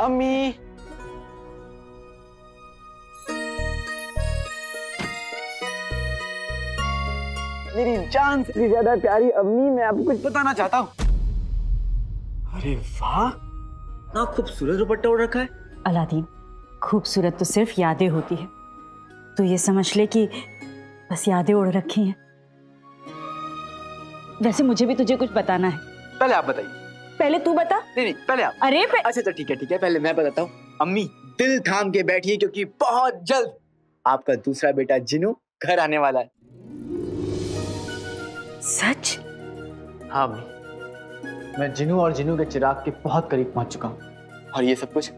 अम्मी। मेरी जान से भी ज्यादा प्यारी अम्मी, मैं आपको कुछ बताना चाहता हूँ। अरे वाह, इतना खूबसूरत दुपट्टा ओढ़ रखा है। अलादीन, खूबसूरत तो सिर्फ यादें होती है। तो ये समझ ले कि बस यादें ओढ़ रखी हैं। वैसे मुझे भी तुझे कुछ बताना है। पहले आप बताइए। पहले तू बता। नहीं, पहले आप। अरे अच्छा ठीक है, पहले मैं बताता हूँ। अम्मी, दिल थाम के बैठिए क्योंकि बहुत जल्द आपका दूसरा बेटा जिनू घर आने वाला है। सच? हाँ अम्मी, मैं जिनू और जिनू के चिराग के बहुत करीब पहुंच चुका हूँ, और ये सब कुछ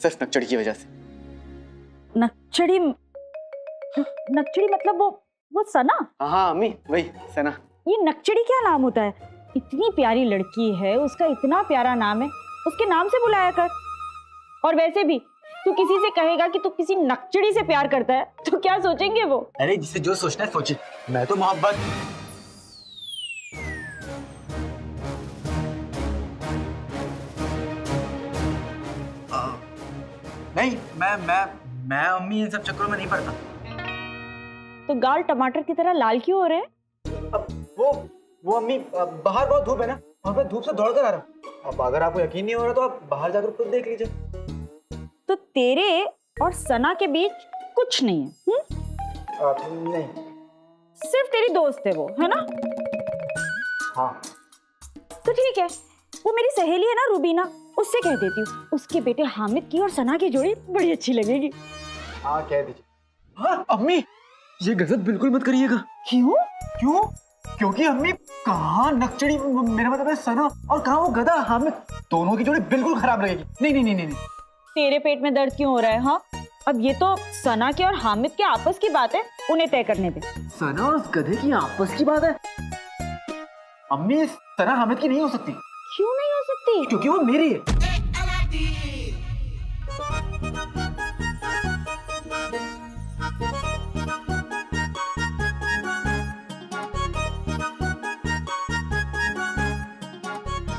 सिर्फ नक्चड़ की वजह से। नक्चड़ी? नक्चड़ी मतलब वो सना? हाँ अम्मी, वही सना। ये नक्चड़ी क्या नाम होता है? इतनी प्यारी लड़की है, उसका इतना प्यारा नाम है, उसके नाम से बुलाया कर। और वैसे भी तू किसी से कहेगा कि तू किसी नक्चड़ी से प्यार करता है तो क्या सोचेंगे वो? अरे जिसे जो सोचना है सोचे, मैं तो मोहब्बत। नहीं, मैं अम्मी इन सब चक्करों में नहीं पड़ता। तो गाल टमाटर की तरह लाल क्यों हो रहे हैं? अब वो अम्मी, बाहर बहुत धूप है ना, और मैं धूप से दौड़ कर आ रहा हूँ। अब अगर आपको यकीन नहीं हो रहा तो आप बाहर जाकर खुद देख लीजिए। तो तेरे और सना के बीच कुछ नहीं है? नहीं। सिर्फ तेरी दोस्त है वो, है ना? हाँ। तो ठीक है, वो मेरी सहेली है ना रूबीना, उससे कह देती हूँ। उसके बेटे हामिद की और सना की जोड़ी बड़ी अच्छी लगेगी। हाँ कह दीजिए। हाँ अम्मी, ये गलत बिल्कुल मत करिएगा। क्यों? क्यों? क्योंकि अम्मी, कहाँ नक्चड़ी, मेरा मतलब है सना, और कहाँ वो गधा हामिद, दोनों की जोड़ी बिल्कुल खराब रहेगी। नहीं। तेरे पेट में दर्द क्यों हो रहा है? हाँ, अब ये तो सना के और हामिद के आपस की बात है, उन्हें तय करने दे। सना और उस गधे की आपस की बात है? अम्मी, सना हामिद की नहीं हो सकती। क्यों नहीं हो सकती? क्योंकि वो मेरी है।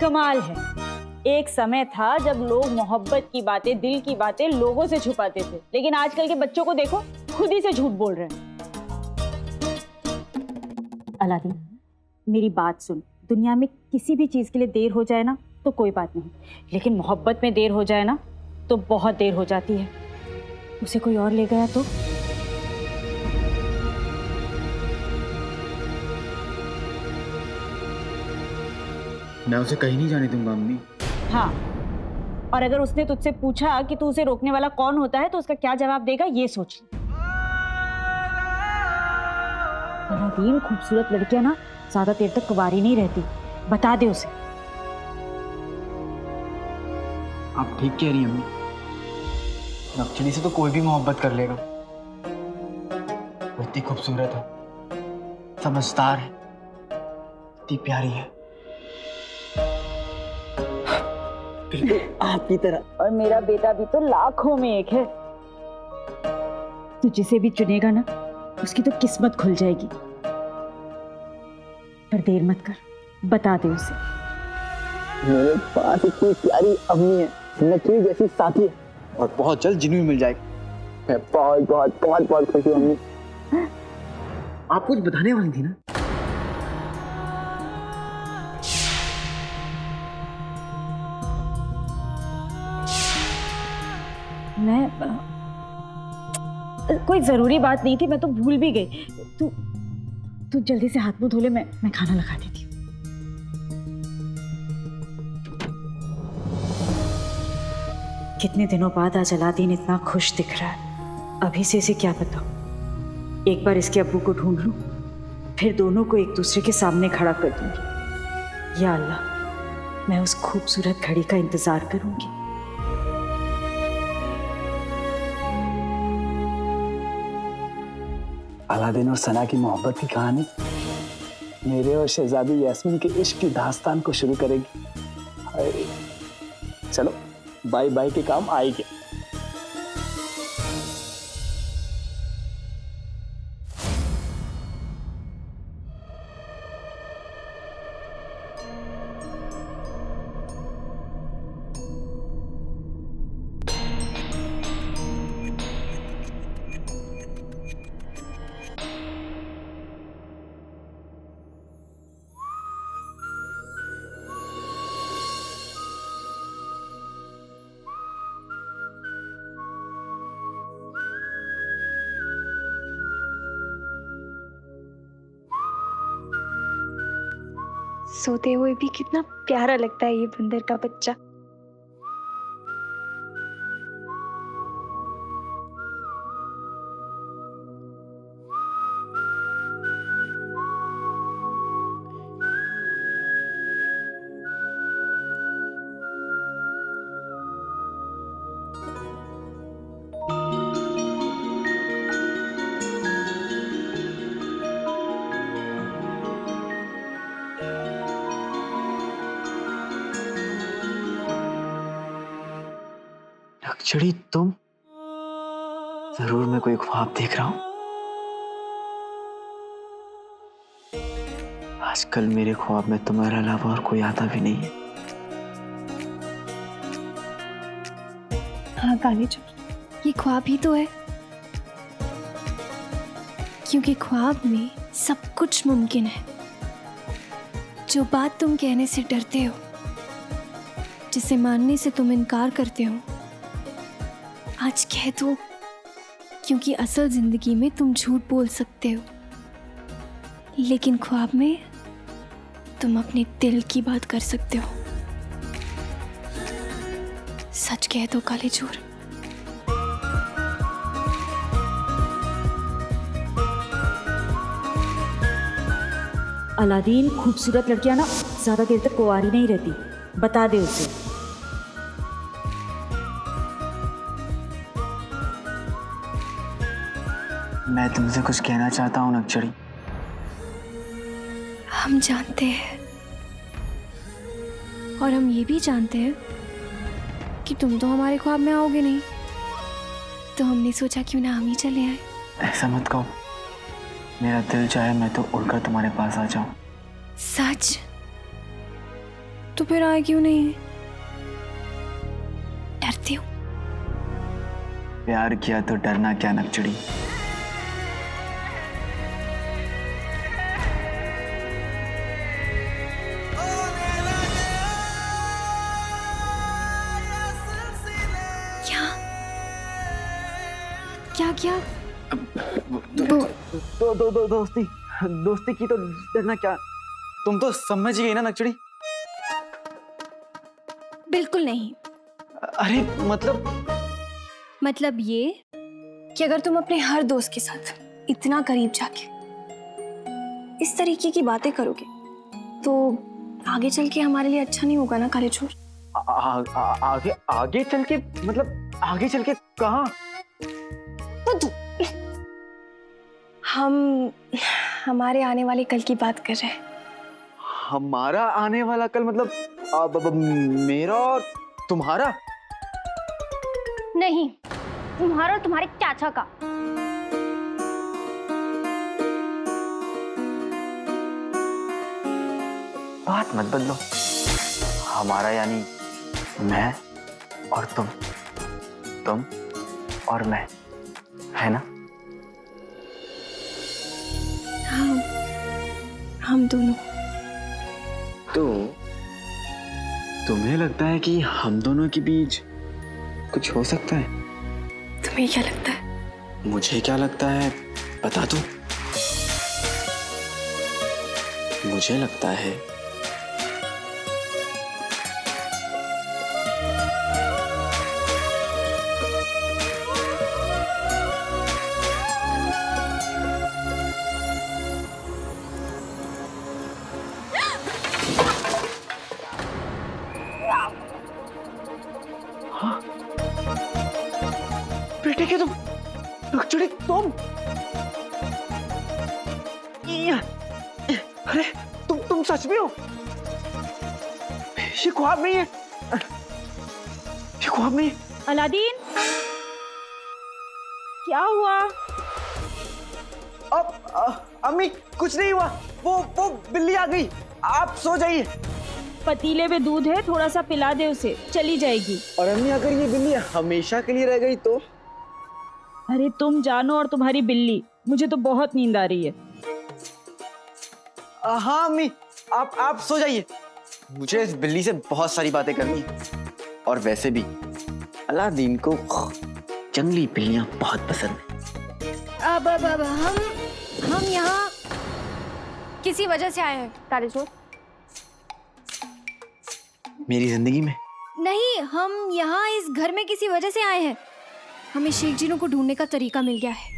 कमाल है, एक समय था जब लोग मोहब्बत की बातें, दिल की बातें लोगों से छुपाते थे, लेकिन आजकल के बच्चों को देखो, खुद ही से झूठ बोल रहे हैं। अलादीन, मेरी बात सुन। दुनिया में किसी भी चीज के लिए देर हो जाए ना तो कोई बात नहीं, लेकिन मोहब्बत में देर हो जाए ना तो बहुत देर हो जाती है। उसे कोई और ले गया तो? मैं उसे कहीं नहीं जाने दूंगा अम्मी। हाँ, और अगर उसने तुझसे पूछा कि तू उसे रोकने वाला कौन होता है तो उसका क्या जवाब देगा ये सोच ले। अलादीन, खूबसूरत लड़कियां ना ज्यादा देर तक कुंवारी नहीं रहती, बता दे उसे। आप ठीक कह रही हैं अम्मी, नक्चड़ी से तो कोई भी मोहब्बत कर लेगा। वो इतनी खूबसूरत है, समझदार है, इतनी प्यारी है, बिल्कुल आपकी तरह। और मेरा बेटा भी तो लाखों में एक है। तू जिसे भी चुनेगा ना उसकी तो किस्मत खुल जाएगी। पर देर मत कर, बता दे उसे। मेरे पास इतनी प्यारी अम्मी है, नकली जैसी साथी है, और बहुत जल्द जिन्नू मिल जाएगी। मैं बहुत बहुत बहुत बहुत खुश हूँ अम्मी। आप कुछ बताने वाली थी ना? मैं कोई जरूरी बात नहीं थी, मैं तो भूल भी गई। तू जल्दी से हाथ मुंह धो ले, मैं खाना लगा देती हूँ। कितने दिनों बाद आज अलादीन इतना खुश दिख रहा है। अभी से इसे क्या बताऊं? एक बार इसके अब्बू को ढूंढ लूं, फिर दोनों को एक दूसरे के सामने खड़ा कर दूंगी। या अल्लाह, मैं उस खूबसूरत घड़ी का इंतजार करूंगी। अलादीन और सना की मोहब्बत की कहानी मेरे और शहजादी यास्मीन के इश्क की दास्तान को शुरू करेगी। चलो, बाय बाय के काम आएंगे। सोते हुए भी कितना प्यारा लगता है ये बंदर का बच्चा। अक्षरी, तुम? जरूर मैं कोई ख्वाब देख रहा हूं। आजकल मेरे ख्वाब में तुम्हारे अलावा और कोई आता भी नहीं है। हाँ कालीचोर, ये ख्वाब ही तो है, क्योंकि ख्वाब में सब कुछ मुमकिन है। जो बात तुम कहने से डरते हो, जिसे मानने से तुम इनकार करते हो, आज कह दो, क्योंकि असल जिंदगी में तुम झूठ बोल सकते हो, लेकिन ख्वाब में तुम अपने दिल की बात कर सकते हो। सच कह दो कालीचोर। अलादीन, खूबसूरत लड़कियां ना ज्यादा देर तक कुंवारी नहीं रहती, बता दे उसे। मैं तुमसे कुछ कहना चाहता हूँ अक्षरी। हम जानते हैं, और हम ये भी जानते हैं कि तुम तो हमारे ख्वाब में आओगे नहीं, तो हमने सोचा क्यों ना हम ही चले आए। ऐसा मत कहो, मेरा दिल चाहे मैं तो उड़कर तुम्हारे पास आ जाऊं। सच? तो फिर आए क्यों नहीं? डरते हो? प्यार किया तो डरना क्या नक्चड़ी। क्या क्या? दोस्ती की तो डरना क्या। तुम तो समझ गई ना नक्चड़ी। बिल्कुल नहीं। अरे मतलब ये कि अगर तुम अपने हर दोस्त के साथ इतना करीब जाके इस तरीके की बातें करोगे तो आगे चल के हमारे लिए अच्छा नहीं होगा ना कालीचोर। आगे आगे चल के मतलब आगे चल के कहाँ? हम हमारे आने वाले कल की बात कर रहे हैं। हमारा आने वाला कल मतलब मेरा और तुम्हारा? नहीं, तुम्हारा और तुम्हारे चाचा का। बात मत बदलो। हमारा यानी मैं और तुम और मैं, है ना? हाँ, हम दोनों। तो तुम्हें लगता है कि हम दोनों के बीच कुछ हो सकता है? तुम्हें क्या लगता है? मुझे क्या लगता है बता दूं? मुझे लगता है बेटे के तुम नक्चड़ी, तुम अरे तुम सच में हो? ये ख्वाब नहीं है, ये ख्वाब नहीं है। अलादीन, क्या हुआ? अम्मी कुछ नहीं हुआ, वो बिल्ली आ गई। आप सो जाइए। पतीले में दूध है, थोड़ा सा पिला दे उसे, चली जाएगी। और अम्मी अगर ये बिल्ली हमेशा के लिए रह गई तो? अरे तुम जानो और तुम्हारी बिल्ली, मुझे तो बहुत नींद आ रही है। हाँ अम्मी, आप सो जाइए। मुझे इस बिल्ली से बहुत सारी बातें करनी है। और वैसे भी अलादीन को जंगली बिल्लियां बहुत पसंद है। अब हम यहाँ किसी वजह से आए हैं कालीचोर। मेरी जिंदगी में? नहीं, हम यहाँ इस घर में किसी वजह से आए हैं। हमें शेख जीनों को ढूंढने का तरीका मिल गया है।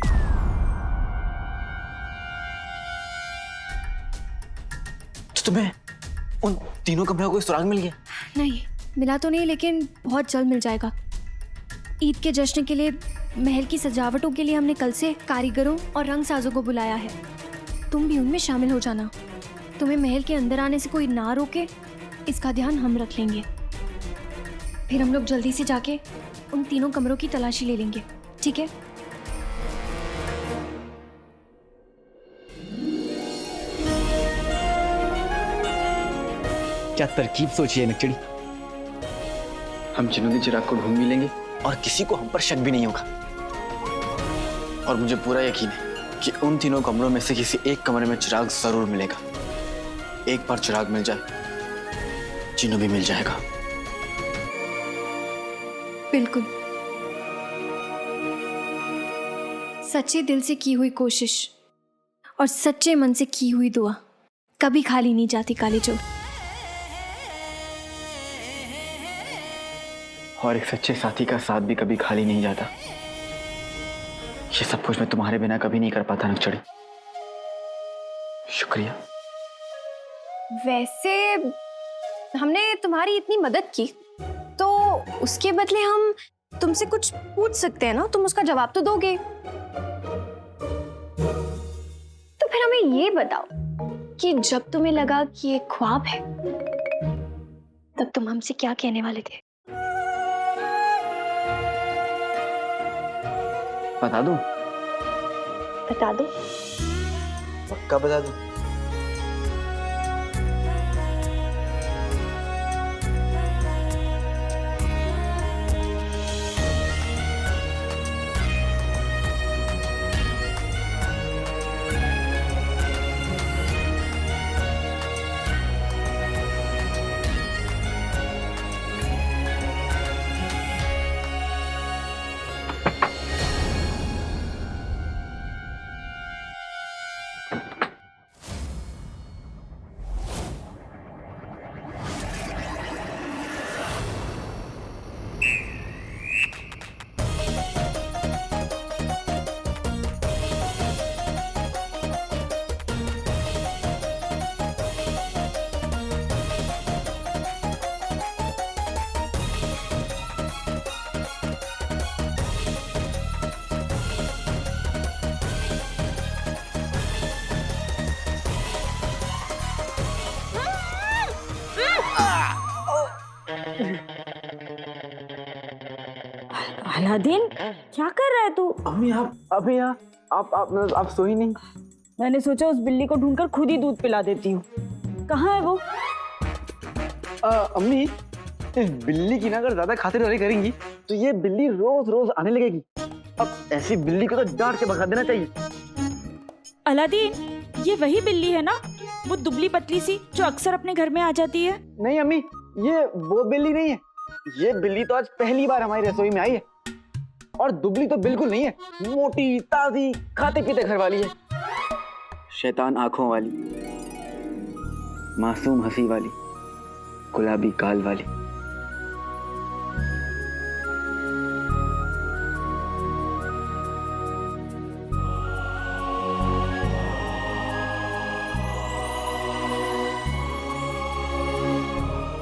तो तुम्हें उन तीनों कमरों को सुराग मिल गया? नहीं, मिला तो नहीं, लेकिन बहुत जल्द मिल जाएगा। ईद के जश्न के लिए महल की सजावटों के लिए हमने कल से कारीगरों और रंगसाजों को बुलाया है। तुम भी उनमें शामिल हो जाना। तुम्हें महल के अंदर आने से कोई ना रोके, इसका ध्यान हम रख लेंगे। फिर हम लोग जल्दी से जाके उन तीनों कमरों की तलाशी ले लेंगे, ठीक है? क्या तरकीब सोची है नकचड़ी। हम चिन्नू के चिराग को ढूंढ भी लेंगे और किसी को हम पर शक भी नहीं होगा। और मुझे पूरा यकीन है कि उन तीनों कमरों में से किसी एक कमरे में चिराग जरूर मिलेगा। एक बार चिराग मिल जाए, चिन्नू भी मिल जाएगा। बिल्कुल। सच्चे दिल से की हुई कोशिश और सच्चे मन से की हुई दुआ कभी खाली नहीं जाती काली चोर। और एक सच्चे साथी का साथ भी कभी खाली नहीं जाता। ये सब कुछ मैं तुम्हारे बिना कभी नहीं कर पाता नकचड़ी। शुक्रिया। वैसे हमने तुम्हारी इतनी मदद की, तो उसके बदले हम तुमसे कुछ पूछ सकते हैं ना? तुम उसका जवाब तो दोगे। तो फिर हमें ये बताओ कि जब तुम्हें लगा कि ये ख्वाब है, तब तुम हमसे क्या कहने वाले थे? बता दूं? बता दो। पक्का बता दूं? अलादीन, क्या कर रहा है तू? अम्मी आप सोई नहीं? मैंने सोचा उस बिल्ली को ढूंढकर खुद ही दूध पिला देती हूँ। कहाँ है वो? अम्मी, इस बिल्ली की ना अगर ज्यादा खातिरदारी करेंगी तो ये बिल्ली रोज रोज आने लगेगी। अब ऐसी बिल्ली को तो डांट के भगा देना चाहिए। अलादीन, ये वही बिल्ली है ना, वो दुबली पतली सी जो अक्सर अपने घर में आ जाती है? नहीं अम्मी, ये वो बिल्ली नहीं है। ये बिल्ली तो आज पहली बार हमारी रसोई में आई है। और दुबली तो बिल्कुल नहीं है, मोटी ताजी खाते पीते घर वाली है। शैतान आंखों वाली, मासूम हंसी वाली, गुलाबी गाल वाली।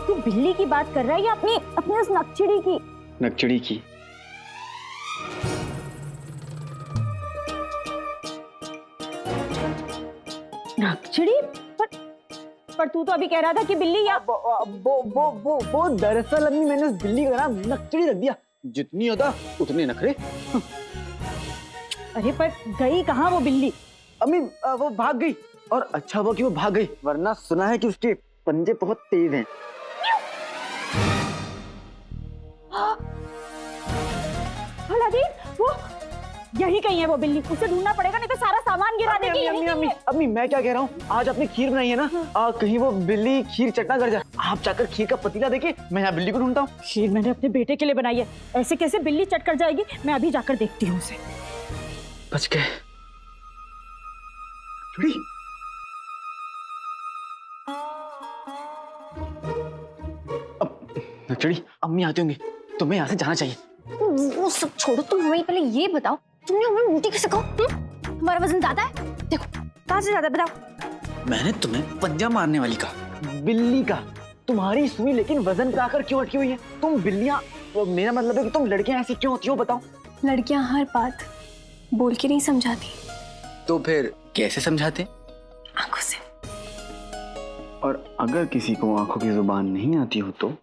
तू बिल्ली की बात कर रहा है या अपनी उस नकचिड़ी की? नकचड़ी की। नकचिड़ी? पर तू तो अभी कह रहा था कि बिल्ली या वो दरअसल अम्मी मैंने उस बिल्ली का नाम नकचड़ी रख दिया। जितनी होता उतने नखरे। अरे पर गई कहाँ वो बिल्ली? अम्मी वो भाग गई। और अच्छा हुआ कि वो भाग गई, वरना सुना है कि उसके पंजे बहुत तेज हैं। अलादीन, वो यही कहीं है वो बिल्ली। उसे ढूंढना पड़ेगा, नहीं तो सारा सामान गिरा देगी। यही कहीं है। अम्मी मैं क्या कह रहा हूँ, आज आपने खीर बनाई है ना, कहीं वो बिल्ली खीर चटना कर जाए। आप जाकर खीर का पतीला देके, मैं यहाँ बिल्ली को ढूंढता हूँ। खीर मैंने अपने बेटे के लिए बनाई है, ऐसे कैसे बिल्ली चट कर जाएगी? मैं अभी जाकर देखती हूँ उसे। बच गए। नकचड़ी, अम्मी आती होंगी, तुम्हें यहाँ से जाना चाहिए। वो सब छोड़ो, तुम हमें पहले ये बताओ, तुमने हमें मोटी कैसे कहा? हमारा वजन ज्यादा है? देखो कहाँ से ज्यादा है, बताओ। मैंने तुम्हें पंजा मारने वाली कहा। बिल्ली का तुम्हारी सुई लेकिन वजन पे आकर क्यों अटकी हुई है? तुम बिल्लियां, मेरा मतलब है कि तुम लड़कियां ऐसी क्यों होती हो, बताओ। लड़कियां हर बात बोल के नहीं समझाती, तो फिर कैसे समझाते? आंखों से। और अगर किसी को आंखों की जुबान नहीं आती हो तो?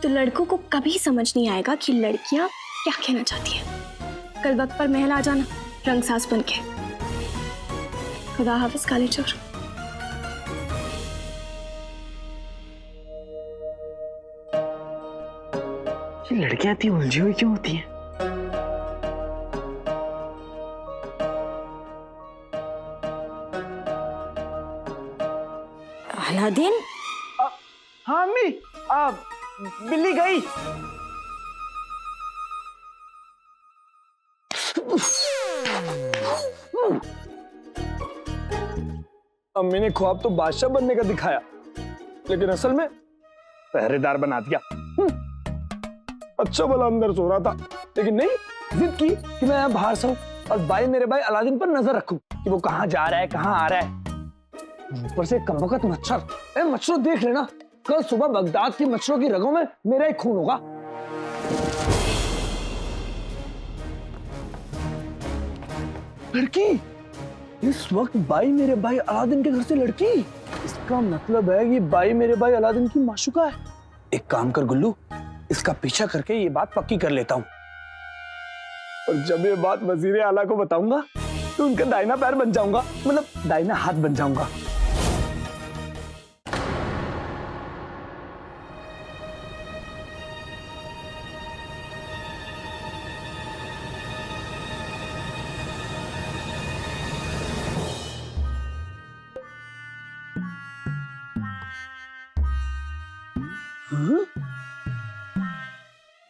तो लड़कों को कभी समझ नहीं आएगा कि लड़कियां क्या कहना चाहती हैं। कल वक्त पर महल आ जाना रंग सास बन के। खुदा हाफिज काले चोर। ये लड़कियां इतनी उलझी हुई क्यों होती हैं? अलादीन, हाँ अम्मी, बिल्ली गई। अम्मी ने ख्वाब तो बादशाह बनने का दिखाया, लेकिन असल में पहरेदार बना दिया। अच्छा भला अंदर सो रहा था, लेकिन नहीं, जिद की कि मैं यहाँ बाहर सोऊं और मेरे भाई अलादीन पर नजर रखूं कि वो कहाँ जा रहा है, कहाँ आ रहा है। ऊपर से कमबख्त मच्छर, मच्छरों देख लेना, कल सुबह बगदाद की मच्छरों की रगों में मेरा ही खून होगा। लड़की, इस वक्त बाई मेरे भाई अलादीन के घर से लड़की, इसका मतलब है कि बाई मेरे भाई अलादीन की माशूका है। एक काम कर गुल्लू, इसका पीछा करके ये बात पक्की कर लेता हूँ, और जब ये बात वजीर आला को बताऊंगा तो उनका दाहिना पैर बन जाऊंगा, मतलब दाहिना हाथ बन जाऊंगा। हाँ?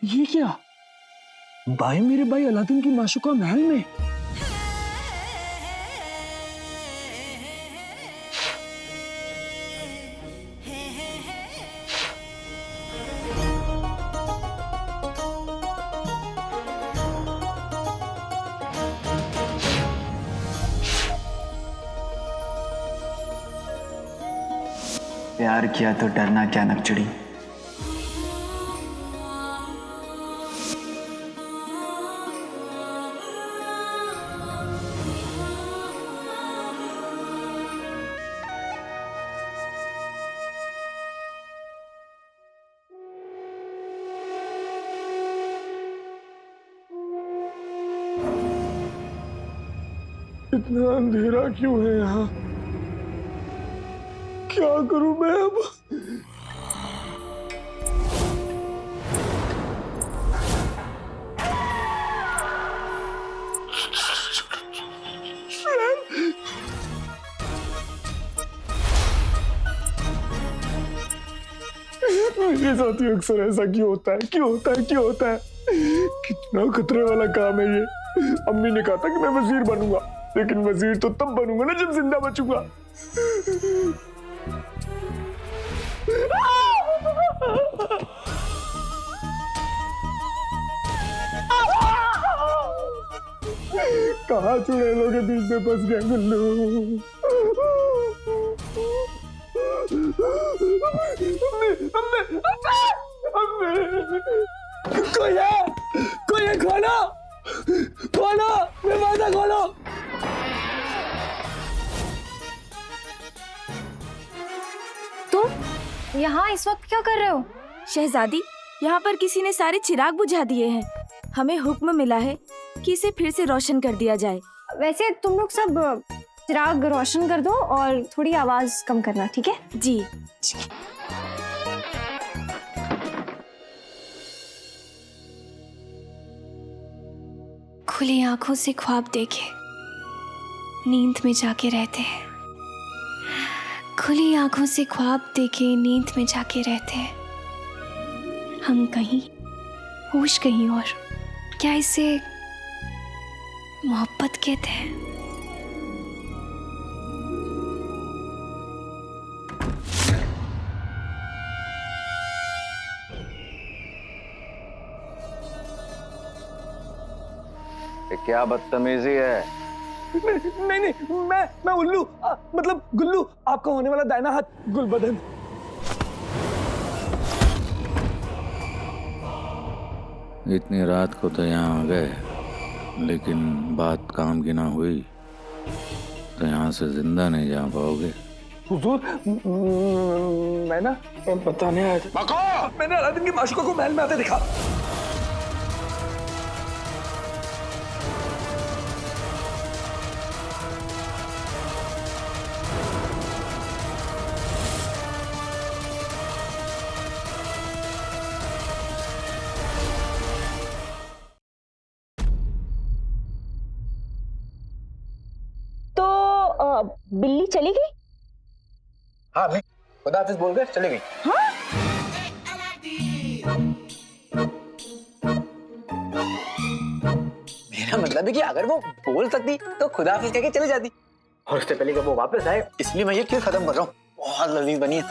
ये क्या? भाई मेरे भाई अलादीन की माशूका महल में। प्यार किया तो डरना क्या नकचड़ी। इतना अंधेरा क्यों है यहाँ? क्या करूं मैं अब? मेरे साथ ही अक्सर ऐसा क्यों होता है, क्यों होता है, क्यों होता है? कितना खतरे वाला काम है ये। अम्मी ने कहा था कि मैं वजीर बनूंगा, लेकिन वजीर तो तब बनूंगा ना जब जिंदा बचूंगा। कहाँ चुड़ैलों के बीच में फंस गया गुल्लू। कोई है, खोलो, खोलो, दरवाजा खोलो। तुम यहाँ इस वक्त क्या कर रहे हो? शहजादी, यहाँ पर किसी ने सारे चिराग बुझा दिए हैं। हमें हुक्म मिला है कि इसे फिर से रोशन कर दिया जाए। वैसे तुम लोग सब चिराग रोशन कर दो और थोड़ी आवाज कम करना, ठीक है? जी। खुली आंखों से ख्वाब देखे नींद में जाके रहते हैं, खुली आंखों से ख्वाब देखे नींद में जाके रहते हैं हम कहीं, होश कहीं और। क्या इसे मोहब्बत कहते हैं? ये क्या बदतमीजी है? नहीं नहीं, मैं उल्लू, मतलब गुल्लू, आपका होने वाला दाहिना हाथ गुलबदन। इतनी रात को तो यहाँ आ गए, लेकिन बात काम की ना हुई तो यहाँ से जिंदा नहीं जा पाओगे। हुजूर, मैं ना बताने आया था। मैंने अलादीन की माशूका को महल में आते देखा। बिल्ली चली गई? हाँ अम्मी, खुदा हाफिज बोलकर चली गई। मेरा मतलब है कि अगर वो बोल सकती तो खुदा हाफिज कह के चली जाती, और उससे पहले कि वो वापस आए, इसलिए मैं ये खीर खत्म कर रहा हूँ। बहुत लजीज बनी है।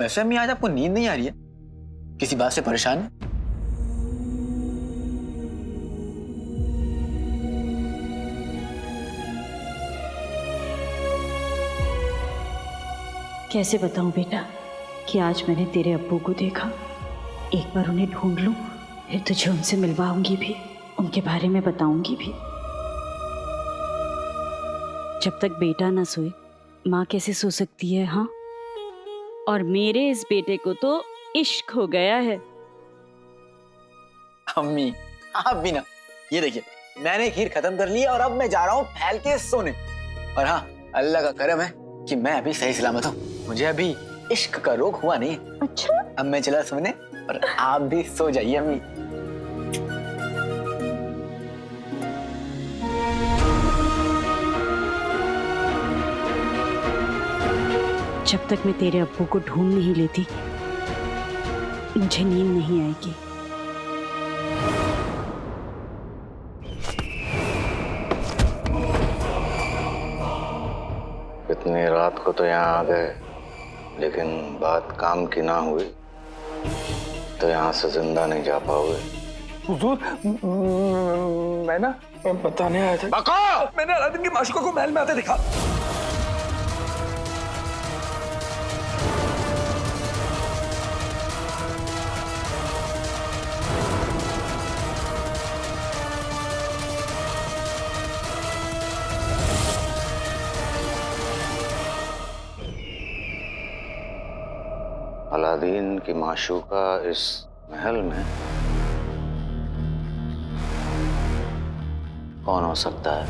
वैसे अम्मी आज आपको नींद नहीं आ रही है? किसी बात से परेशान है? कैसे बताऊं बेटा कि आज मैंने तेरे अब्बू को देखा। एक बार उन्हें ढूंढ लूं, फिर तुझे उनसे मिलवाऊंगी भी, उनके बारे में बताऊंगी भी। जब तक बेटा ना सोए माँ कैसे सो सकती है? हाँ, और मेरे इस बेटे को तो इश्क हो गया है। अम्मी आप भी ना, ये देखिए मैंने खीर खत्म कर ली है और अब मैं जा रहा हूँ फैल के सोने। और हाँ, अल्लाह का करम है कि मैं अभी सही सलामत हूँ, मुझे अभी इश्क का रोग हुआ नहीं है। अच्छा, अब मैं चला सोने और आप भी सो जाइए अम्मी। जब तक मैं तेरे अब्बू को ढूंढ नहीं लेती मुझे नींद नहीं आएगी। इतनी रात को तो यहाँ आ गए, लेकिन बात काम की ना हुई तो यहाँ से जिंदा नहीं जा पाओगे। हुजूर, मैं ना बताने आया था। मैंने अलादीन की माशूका को महल में आते देखा। अलादीन की माशूका इस महल में कौन हो सकता है?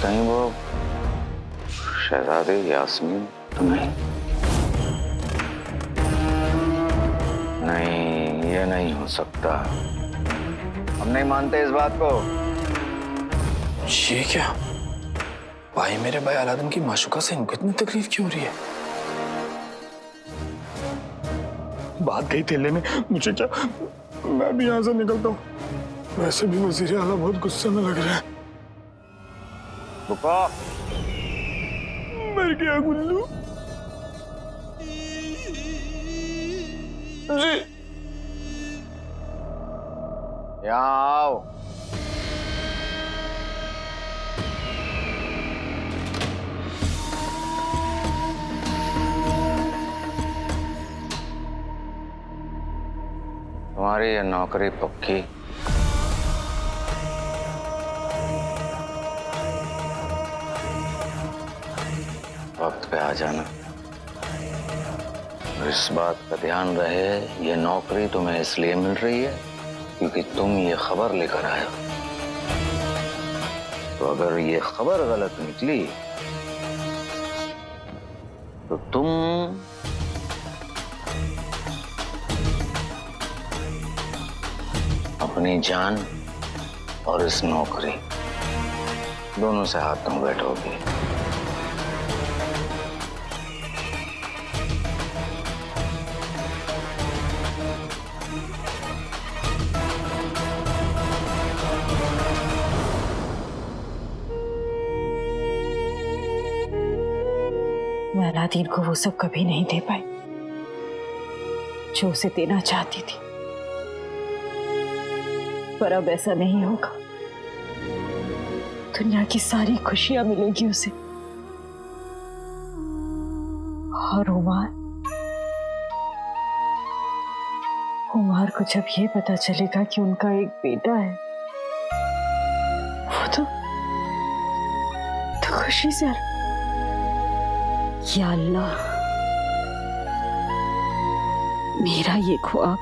कहीं वो शहजादी यास्मीन तो नहीं? नहीं, ये नहीं हो सकता। हम नहीं मानते इस बात को। ये क्या भाई, मेरे भाई अलादीन की माशूका से इनको इतनी तकलीफ क्यों हो रही है? बात गई थैले में, मुझे क्या, मैं भी यहाँ से निकलता हूँ। वैसे भी वजीर आला बहुत गुस्से में लग रहा है। बुका, मर गया गुल्लू जी। यहाँ आओ। तुम्हारी ये नौकरी पक्की। वक्त पे आ जाना। इस बात का ध्यान रहे, ये नौकरी तुम्हें इसलिए मिल रही है क्योंकि तुम ये खबर लेकर आए हो। तो अगर ये खबर गलत निकली तो तुम अपनी जान और इस नौकरी दोनों से हाथ धो बैठोगी। मैं अलादीन को वो सब कभी नहीं दे पाई जो उसे देना चाहती थी, पर अब ऐसा नहीं होगा। दुनिया की सारी खुशियां मिलेगी उसे। और उमार को जब ये पता चलेगा कि उनका एक बेटा है, वो तो खुशी से या अल्लाह, मेरा ये ख्वाब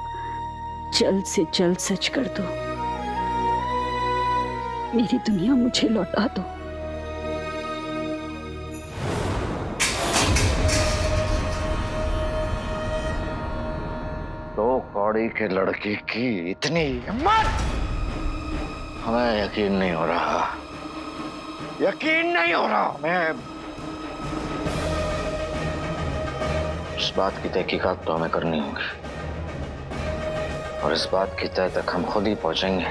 जल्द से जल्द सच कर दो। मेरी दुनिया मुझे लौटा दो। तो कौड़ी के लड़की की इतनी हिम्मत! हमें यकीन नहीं हो रहा, यकीन नहीं हो रहा। मैं इस बात की तहकीकात तो हमें करनी होगी, और इस बात की तह तक हम खुद ही पहुंचेंगे।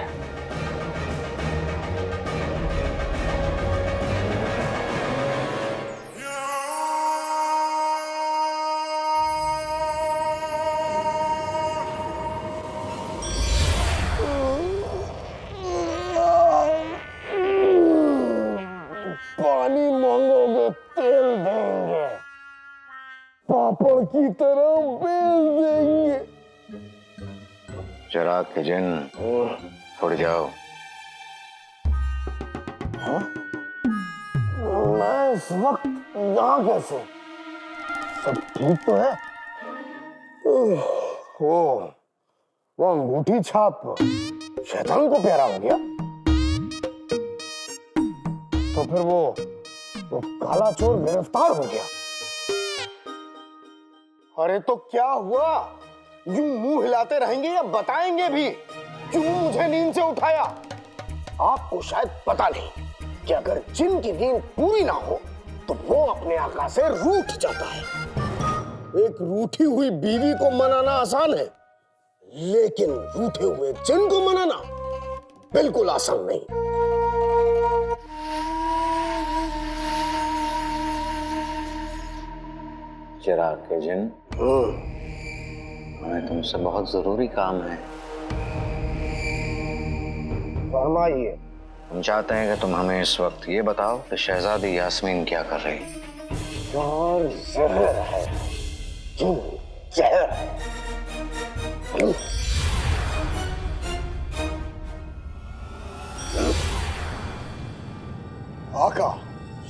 पानी मांगोगे तेल देंगे, पापड़ की तरह बेल देंगे। चिराग के जिन, उड़ जाओ। मैं इस वक्त यहाँ कैसे? सब ठीक तो है? वो अंगूठी छाप शैतान को प्यारा हो गया, तो फिर वो काला चोर गिरफ्तार हो गया। अरे तो क्या हुआ? यूं मुंह हिलाते रहेंगे या बताएंगे भी क्यों मुझे नींद से उठाया? आपको शायद पता नहीं कि अगर जिन की नींद पूरी ना हो तो वो अपने आका से रूठ जाता है। एक रूठी हुई बीवी को मनाना आसान है, लेकिन रूठे हुए जिन को मनाना बिल्कुल आसान नहीं। चिराग के जिन, हमें तुमसे बहुत जरूरी काम है। फरमाइए। हम चाहते हैं कि तुम हमें इस वक्त ये बताओ कि शहजादी यास्मीन क्या कर रही है। और जहर है, जिन जहर है। आका,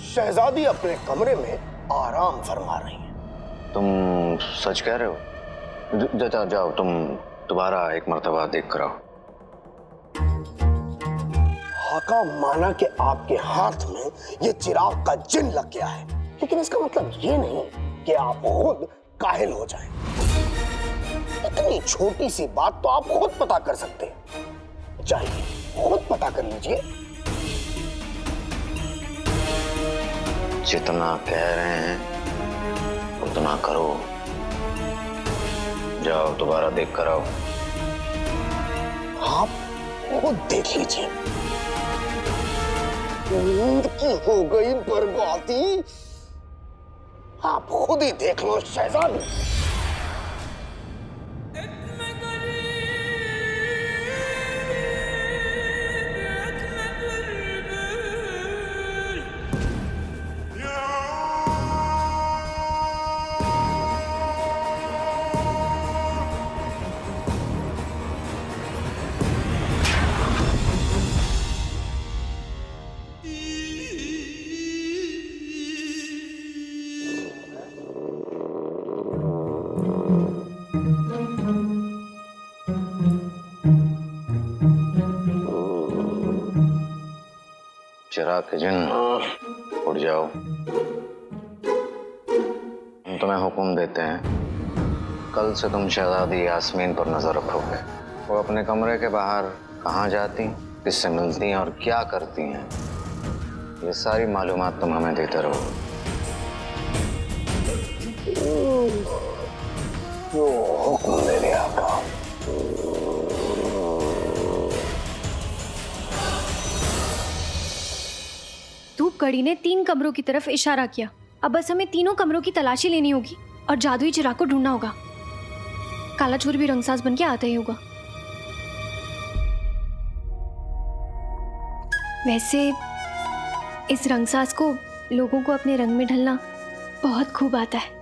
शहजादी अपने कमरे में आराम फरमा रही है। तुम सच कह रहे हो? जाओ तुम दोबारा एक मर्तबा देख कर आओ। आका, माना कि आपके हाथ में ये चिराग का जिन लग गया है, लेकिन इसका मतलब ये नहीं कि आप खुद काहिल हो जाएं। इतनी छोटी सी बात तो आप खुद पता कर सकते हैं। चाहिए खुद पता कर लीजिए। जितना कह रहे हैं उतना करो। जाओ दोबारा देख कर आओ। आप खुद देख लीजिए। नींद की हो गई बर्बादी, आप खुद ही देख लो शहजादी। चिराग के जिन, उठ जाओ। हम तुम्हें हुक्म देते हैं, कल से तुम शहजादी यास्मीन पर नजर रखोगे। वो अपने कमरे के बाहर कहाँ जाती, किससे मिलती हैं और क्या करती हैं, ये सारी मालूमात तुम हमें देते रहो। जो हुक्म मेरे आका। धूप कड़ी ने 3 कमरों की तरफ इशारा किया। अब बस हमें तीनों कमरों की तलाशी लेनी होगी और जादुई चिराग को ढूंढना होगा। काला चोर भी रंगसाज बन के आता ही होगा। वैसे इस रंगसाज को लोगों को अपने रंग में ढलना बहुत खूब आता है।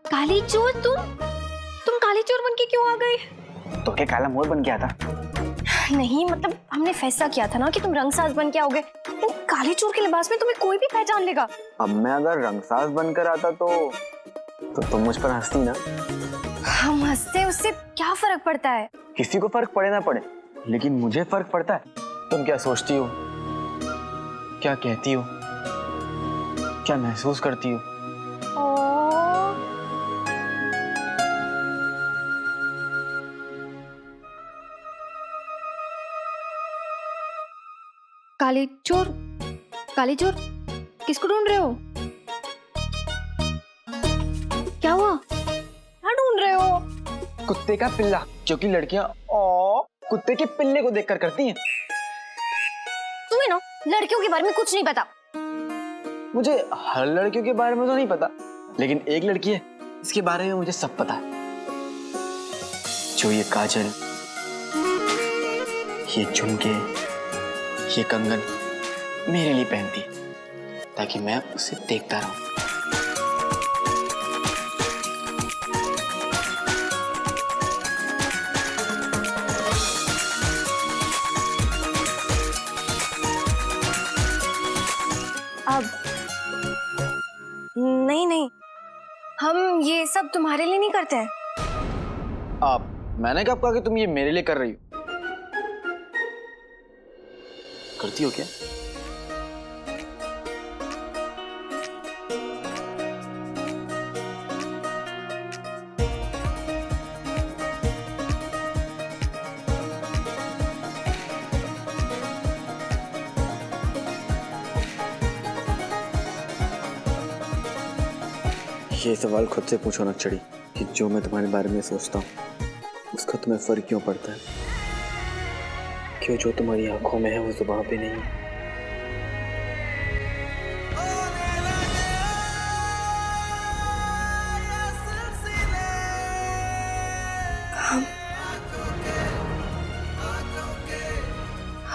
काली चोर, तुम काली चोर बन के क्यों आ गए? तो क्या काला मोर बन गया था? नहीं, मतलब हमने फैसला किया था ना कि तुम रंगसाज बन के आओगे। लेकिन काले चोर के लिबास में तुम्हें कोई भी पहचान लेगा। अब मैं अगर रंगसाज बनकर आता तो तुम मुझ पर हंसती ना? हम हंसते, उससे क्या फर्क पड़ता है? किसी को फर्क पड़े ना पड़े, लेकिन मुझे फर्क पड़ता है। तुम क्या सोचती हो, क्या कहती हो, क्या महसूस करती हो? काली चोर किसको ढूंढ रहे हो? क्या हुआ? क्या ढूंढ रहे हो? कुत्ते का पिल्ला, क्योंकि लड़कियां कुत्ते के पिल्ले को देखकर करती हैं। तुम्हें ना लड़कियों के बारे में कुछ नहीं पता। मुझे हर लड़कियों के बारे में तो नहीं पता, लेकिन एक लड़की है इसके बारे में मुझे सब पता है। जो ये काजल, ये झुमके, ये कंगन मेरे लिए पहनती है ताकि मैं उसे देखता रहूं। अब नहीं, हम ये सब तुम्हारे लिए नहीं करते हैं। आप, मैंने कब कहा कि तुम ये मेरे लिए कर रही हो? करती हो क्या? ये सवाल खुद से पूछो नक्चड़ी कि जो मैं तुम्हारे बारे में सोचता हूँ उसका तुम्हें फर्क क्यों पड़ता है? क्यों जो तुम्हारी आंखों में है वो जुबान पे नहीं है?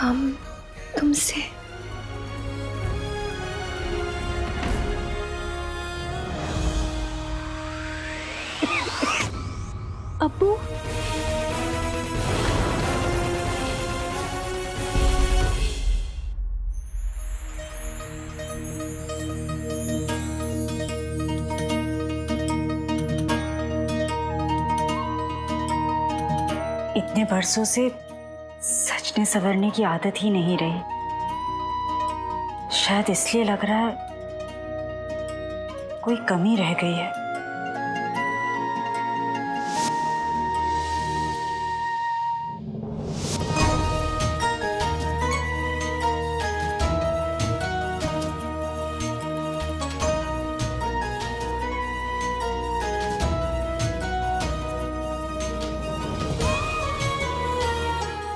हम तुमसे अब्बू, इतने बरसों से सजने संवरने की आदत ही नहीं रही। शायद इसलिए लग रहा है कोई कमी रह गई है।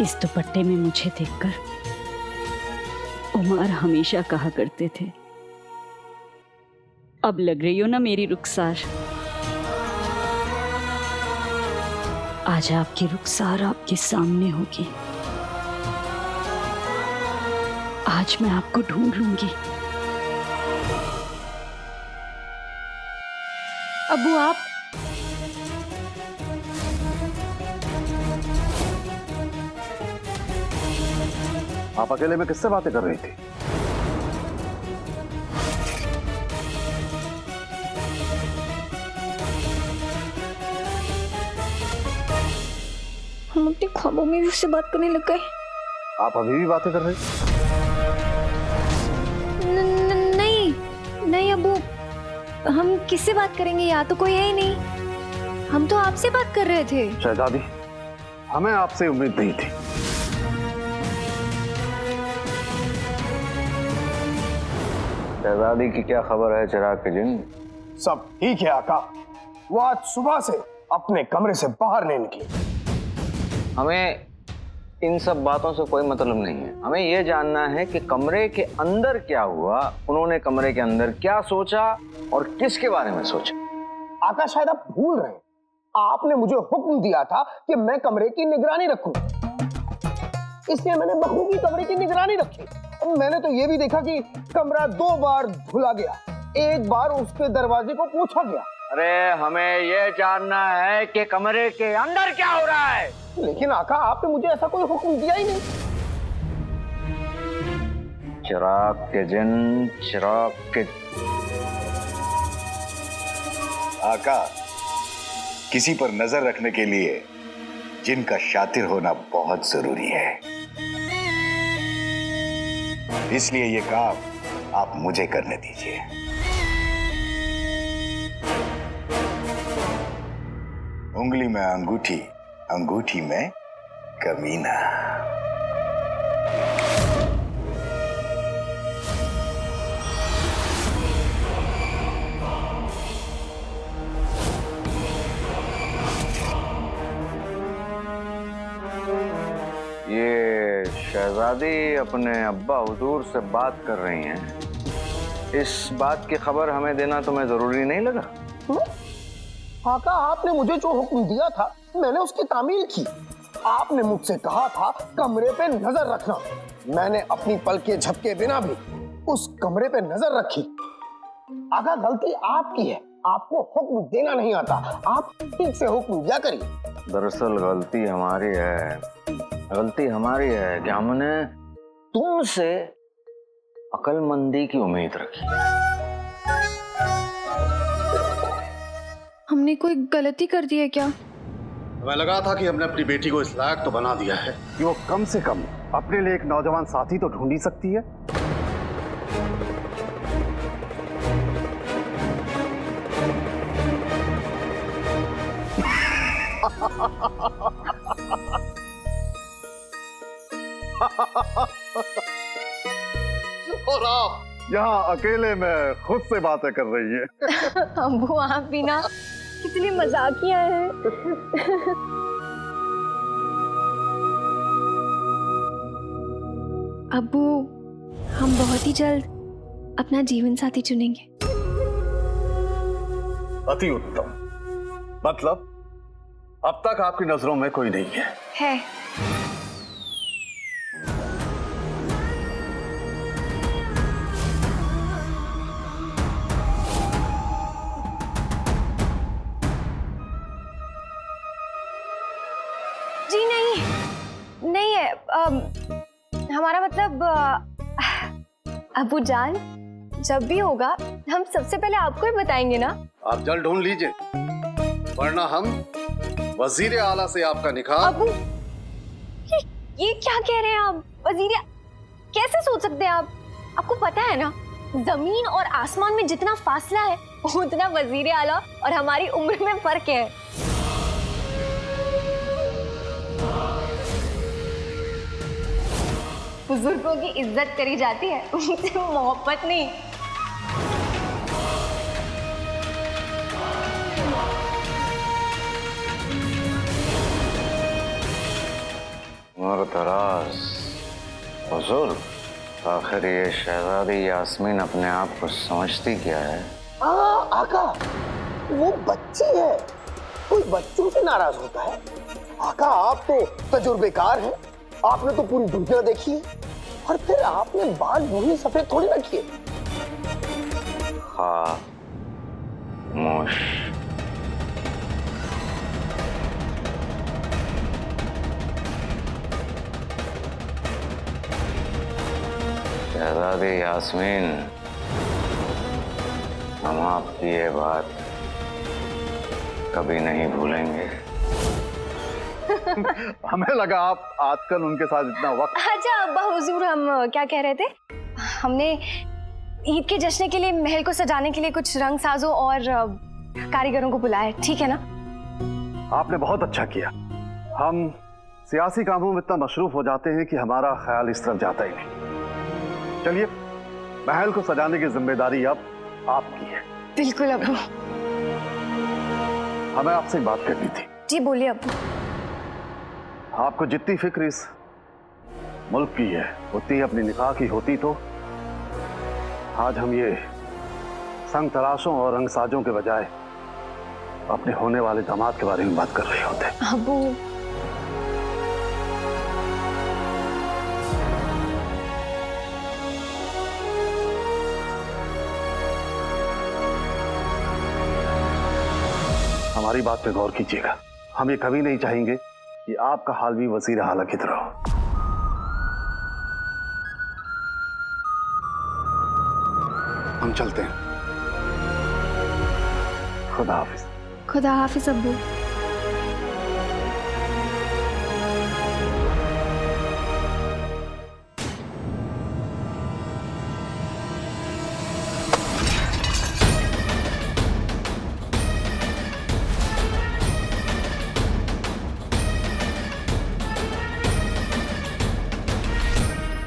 इस दुपट्टे में मुझे देखकर उमर हमेशा कहा करते थे, अब लग रही हो ना मेरी रुखसार। आज आपकी रुखसार आपके सामने होगी। आज मैं आपको ढूंढ लूंगी। अब्बू आप अकेले में किससे बातें कर रही थी? हम अपने ख्वाबों में भी उससे बात करने लग गए। आप अभी भी बातें कर रहे? नहीं अब्बू, हम किससे बात करेंगे? यहाँ तो कोई है ही नहीं। हम तो आपसे बात कर रहे थे। शहजादी, हमें आपसे उम्मीद नहीं थी। शहजादी की क्या खबर है चिराग के जिन? सब ठीक है आका। वो आज सुबह से अपने कमरे से बाहर नहीं निकली। हमें इन सब बातों से कोई मतलब नहीं है। हमें यह जानना है कि कमरे के अंदर क्या हुआ, उन्होंने कमरे के अंदर क्या सोचा और किसके बारे में सोचा। आका शायद आप भूल रहे हैं, आपने मुझे हुक्म दिया था कि मैं कमरे की निगरानी रखूं, इसलिए मैंने बखूबी कमरे की निगरानी रखी। मैंने तो ये भी देखा कि कमरा 2 बार धुला गया, 1 बार उसके दरवाजे को पूछा गया। अरे हमें यह जानना है कि कमरे के अंदर क्या हो रहा है। लेकिन आका आपने मुझे ऐसा कोई हुक्म दिया ही नहीं। चिराग के जिन, चिराग के आका, किसी पर नजर रखने के लिए जिनका शातिर होना बहुत जरूरी है, इसलिए ये काम आप मुझे करने दीजिए। उंगली में अंगूठी, अंगूठी में कमीना। ये शहजादी अपने अब्बा हुजूर से बात कर रही हैं। इस बात की खबर हमें देना तुम्हें जरूरी नहीं लगा? आका आपने मुझे जो हुक्म दिया था मैंने उसकी तामील की। आपने मुझसे कहा था कमरे पे नजर रखना, मैंने अपनी पलके झपके बिना भी उस कमरे पे नजर रखी। आका गलती आपकी है, आपको हुक्म देना नहीं आता, आप ठीक से हुक्म दिया करिए। दरअसल गलती हमारी है कि हमने तुमसे अक्लमंदी की उम्मीद रखी। हमने कोई गलती कर दी है क्या? हमें लगा था कि हमने अपनी बेटी को इस लायक तो बना दिया है कि वो कम से कम अपने लिए एक नौजवान साथी तो ढूंढ ही सकती है। और आप यहाँ अकेले में खुद से बातें कर रही हैं। अब्बू आप भी ना कितनी मजाकिया है। अब्बू, हम बहुत ही जल्द अपना जीवन साथी चुनेंगे। अति उत्तम। मतलब अब तक आपकी नजरों में कोई नहीं है? है। जी नहीं है। हमारा मतलब अब्बू जान, जब भी होगा हम सबसे पहले आपको ही बताएंगे ना। आप जल्द ढूंढ लीजिए, वरना हम वजीर आला से आपका निकाह। अब्बू ये क्या कह रहे हैं आप? वजीर कैसे सोच सकते हैं आप? आपको पता है ना, जमीन और आसमान में जितना फासला है उतना वजीर आला और हमारी उम्र में फर्क है। बुजुर्गों की इज्जत करी जाती है, उनसे मोहब्बत नहीं। मुर्तराज हुजूर, आखिर ये शहजादी यास्मीन अपने आप को समझती क्या है? आका वो बच्ची है, कोई बच्चों से नाराज होता है? आका आप तो तजुर्बेकार हैं, आपने तो पूरी दुनिया देखी है, और फिर आपने बाल यूं सफेद थोड़ी ना किए। खामोश। शहजादी यास्मीन, हम आपकी ये बात कभी नहीं भूलेंगे। हमें लगा आप आजकल उनके साथ इतना वक्त। अच्छा अब्बा हुजूर, हम क्या कह रहे थे? हमने ईद के जश्न के लिए महल को सजाने के लिए कुछ रंग साजों और कारीगरों को बुलाया है, ठीक है ना? आपने बहुत अच्छा किया। हम सियासी कामों में इतना मशरूफ हो जाते हैं कि हमारा ख्याल इस तरफ जाता ही नहीं। चलिए, महल को सजाने की जिम्मेदारी अब आपकी है। बिल्कुल अब्बू। हमें आपसे एक बात करनी थी। जी बोलिए अब्बू। आपको जितनी फिक्र इस मुल्क की है उतनी ही अपनी निकाह की होती तो आज हम ये संग तराशों और रंगसाजों के बजाय अपने होने वाले दामाद के बारे में बात कर रहे होते। अब्बू हमारी बात पे गौर कीजिएगा। हम ये कभी नहीं चाहेंगे कि आपका हाल भी वजीर आला की तरह हो। हम चलते हैं। खुदा हाफिज। खुदा हाफिज अब्बू।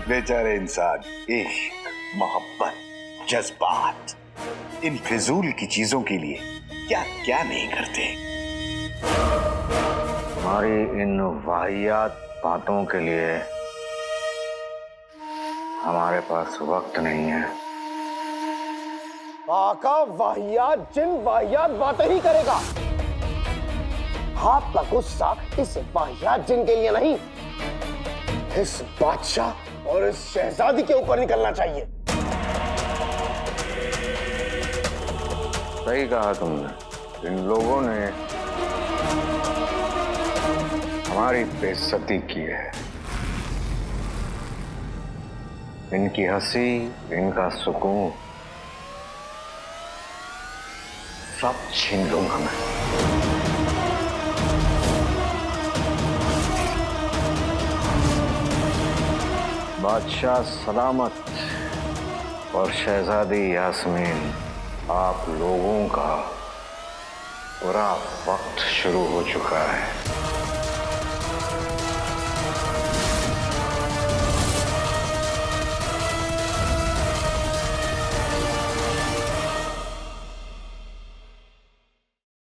बेचारे इंसान इश्क, मोहब्बत, जज्बात, इन फिजूल की चीजों के लिए क्या क्या नहीं करते। हमारी इन वाहियात बातों के लिए हमारे पास वक्त नहीं है। आका वाहियात जिन वाहियात बातें ही करेगा। आपका गुस्सा इस वाहियात जिन के लिए नहीं, इस बादशाह और इस शहजादी के ऊपर निकलना चाहिए। सही कहा तुमने। इन लोगों ने हमारी बेइज्जती की है। इनकी हंसी, इनका सुकून सब छीन लूंगा मैं। बादशाह सलामत और शहजादी यास्मीन, आप लोगों का बुरा वक्त शुरू हो चुका है।